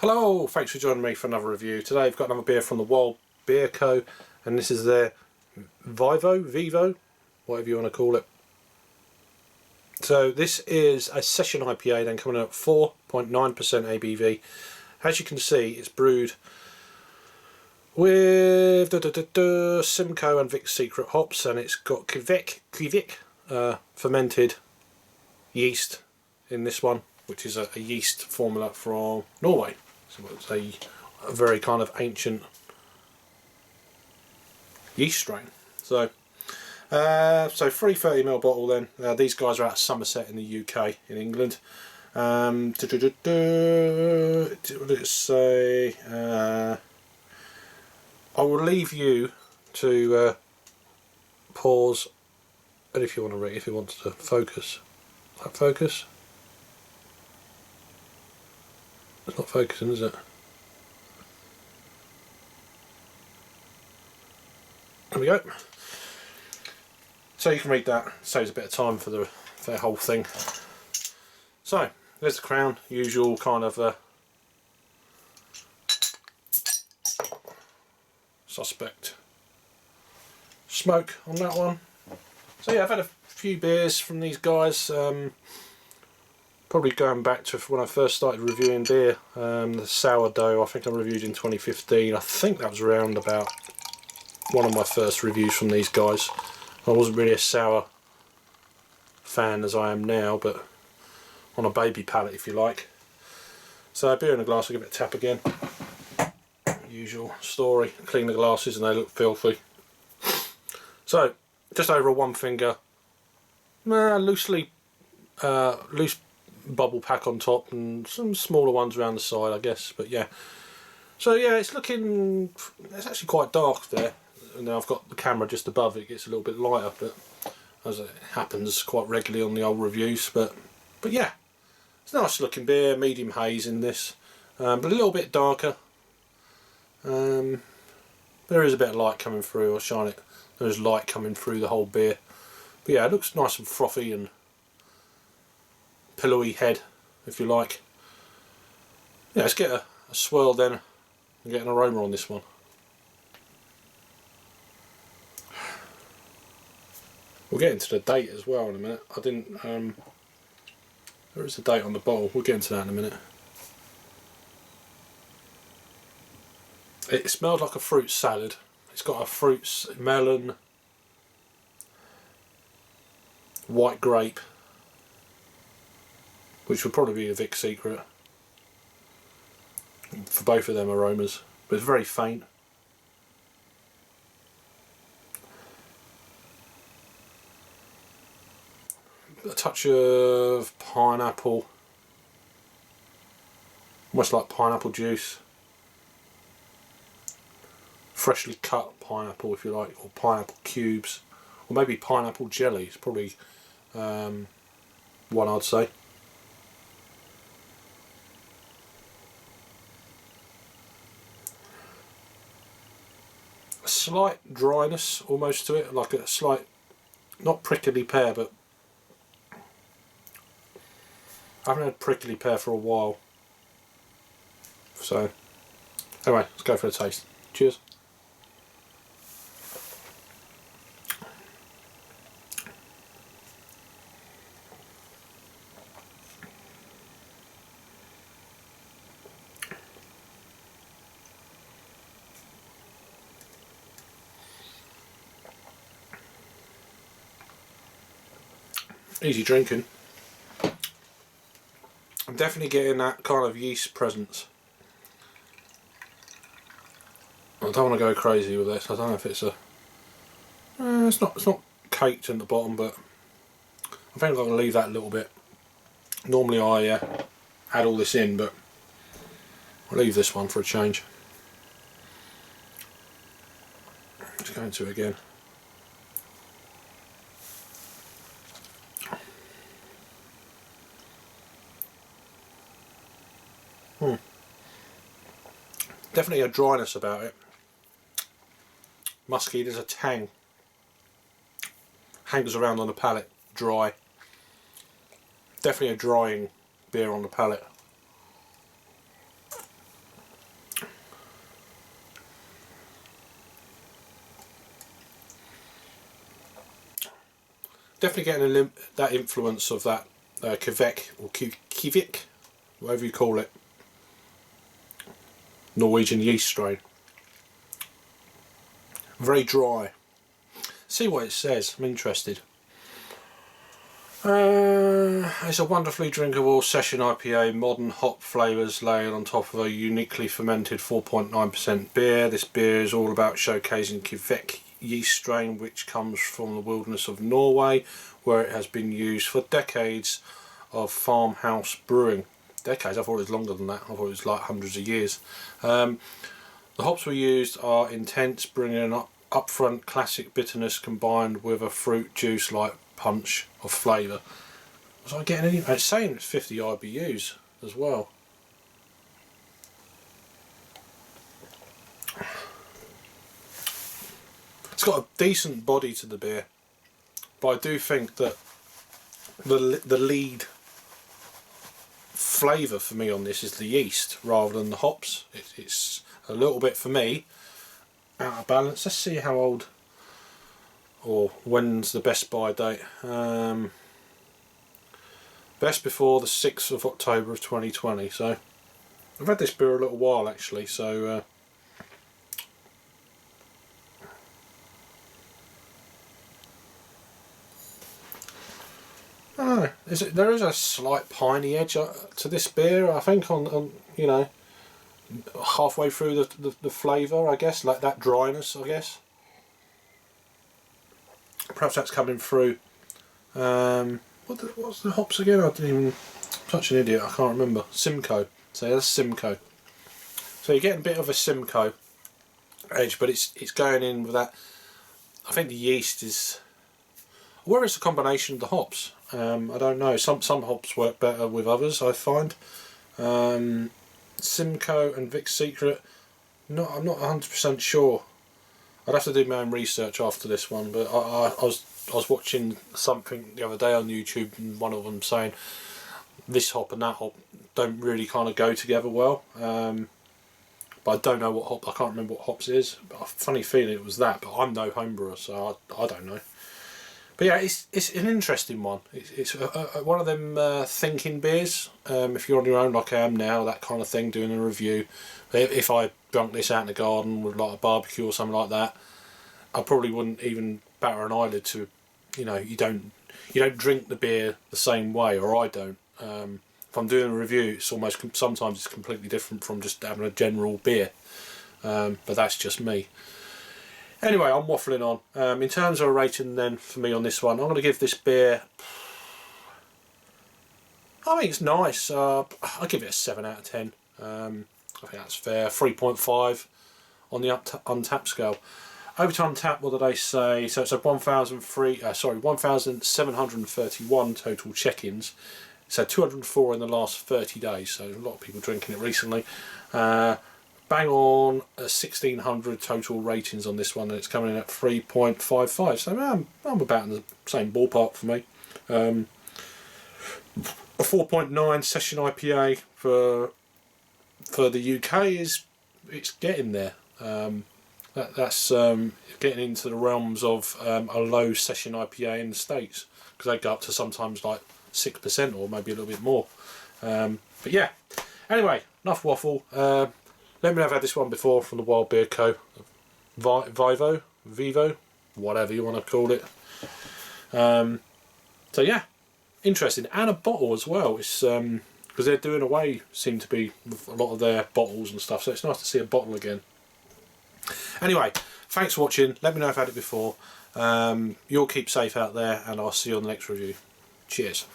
Hello, thanks for joining me for another review. Today I've got another beer from the Wild Beer Co. and this is their Vivo, whatever you want to call it. So this is a session IPA, then coming in at 4.9% ABV. As you can see, it's brewed with Simcoe and Vic's Secret hops, and it's got Kveik fermented yeast in this one, which is a yeast formula from Norway. So it's a very kind of ancient yeast strain. So 330ml bottle then. These guys are out of Somerset in the UK, in England. What did it say? I will leave you to pause, and if you want to read, if you want to focus. Like focus? It's not focusing, is it? There we go. So you can read that. Saves a bit of time for the whole thing. So there's the crown, usual kind of suspect smoke on that one. So yeah, I've had a few beers from these guys. Probably going back to when I first started reviewing beer. The sourdough, I think I reviewed in 2015. I think that was around about one of my first reviews from these guys. I wasn't really a sour fan as I am now, but on a baby palate, if you like. So beer in a glass, I'll give it a tap again. Usual story. Clean the glasses and they look filthy. So just over a one finger, loose bubble pack on top and some smaller ones around the side, I guess. But yeah, so yeah, it's actually quite dark there, and then I've got the camera just above it. It gets a little bit lighter, but as it happens quite regularly on the old reviews. But yeah, it's a nice looking beer, medium haze in this, but a little bit darker. There is a bit of light coming through. I'll shine it. There's light coming through the whole beer, but yeah, it looks nice and frothy and pillowy head, if you like. Yeah, let's get a swirl then and get an aroma on this one. We'll get into the date as well in a minute. I didn't there is a date on the bottle. We'll get into that in a minute. It smelled like a fruit salad. It's got a fruits, melon, white grape, which would probably be a Vic's Secret for both of them aromas, but it's very faint. A touch of pineapple, almost like pineapple juice, freshly cut pineapple if you like, or pineapple cubes, or maybe pineapple jelly. It's probably one I'd say. A slight dryness almost to it, like a slight, not prickly pear, but I haven't had prickly pear for a while. So anyway, let's go for a taste. Cheers. Easy drinking. I'm definitely getting that kind of yeast presence. I don't want to go crazy with this. I don't know if it's it's not caked in the bottom, but I think I'm going to leave that a little bit. Normally I add all this in, but I'll leave this one for a change. Just go into it again. Definitely a dryness about it. Musky, there's a tang. Hangs around on the palate, dry. Definitely a drying beer on the palate. definitely getting that influence of that Kveik or Kveik, whatever you call it, Norwegian yeast strain. Very dry. See what it says. I'm interested. It's a wonderfully drinkable session IPA, modern hop flavours layered on top of a uniquely fermented 4.9% beer. This beer is all about showcasing Kveik yeast strain, which comes from the wilderness of Norway, where it has been used for decades of farmhouse brewing. Decades? I thought it was longer than that. I thought it was like hundreds of years. The hops we used are intense, bringing an upfront classic bitterness combined with a fruit juice like punch of flavour. Was I getting any? It's saying it's 50 IBUs as well. It's got a decent body to the beer, but I do think that the lead flavour for me on this is the yeast rather than the hops. It's a little bit, for me, out of balance. Let's see how old or when's the best buy date. Best before the 6th of October of 2020. So I've had this beer a little while actually, so I don't know. There is a slight piney edge to this beer, I think, on you know, halfway through the flavour, I guess, like that dryness, I guess. Perhaps that's coming through. What's the hops again? I didn't even. Such an idiot, I can't remember. Simcoe. So that's Simcoe. So you're getting a bit of a Simcoe edge, but it's going in with that. I think the yeast is. Where is the combination of the hops? I don't know. Some hops work better with others, I find. Simcoe and Vic's Secret. I'm not 100% sure. I'd have to do my own research after this one, but I was watching something the other day on YouTube, and one of them saying this hop and that hop don't really kind of go together well. But I don't know what hop. I can't remember what hops is. But I have a funny feeling it was that. But I'm no homebrewer, so I don't know. But yeah, it's an interesting one. It's one of them thinking beers. If you're on your own like I am now, that kind of thing, doing a review. If I drunk this out in the garden with like a barbecue or something like that, I probably wouldn't even batter an eyelid to, you know, you don't drink the beer the same way, or I don't. If I'm doing a review, it's almost sometimes it's completely different from just having a general beer. But that's just me. Anyway, I'm waffling on. In terms of a rating then for me on this one, I'm going to give this beer, I think it's nice. I'll give it a 7 out of 10. I think that's fair. 3.5 on the Untapped scale. Over to Untapped, what did they say? So it's a 1,731 total check-ins. So 204 in the last 30 days. So a lot of people drinking it recently. Bang on 1,600 total ratings on this one, and it's coming in at 3.55. So I'm about in the same ballpark for me. A 4.9 session IPA for the UK it's getting there. That's getting into the realms of a low session IPA in the States, because they go up to sometimes like 6% or maybe a little bit more. But yeah, anyway, enough waffle. Let me know if I've had this one before from the Wild Beer Co. Vivo, whatever you want to call it. So yeah, interesting, and a bottle as well. It's because they're doing away, seem to be, with a lot of their bottles and stuff. So it's nice to see a bottle again. Anyway, thanks for watching. Let me know if I've had it before. You'll keep safe out there, and I'll see you on the next review. Cheers.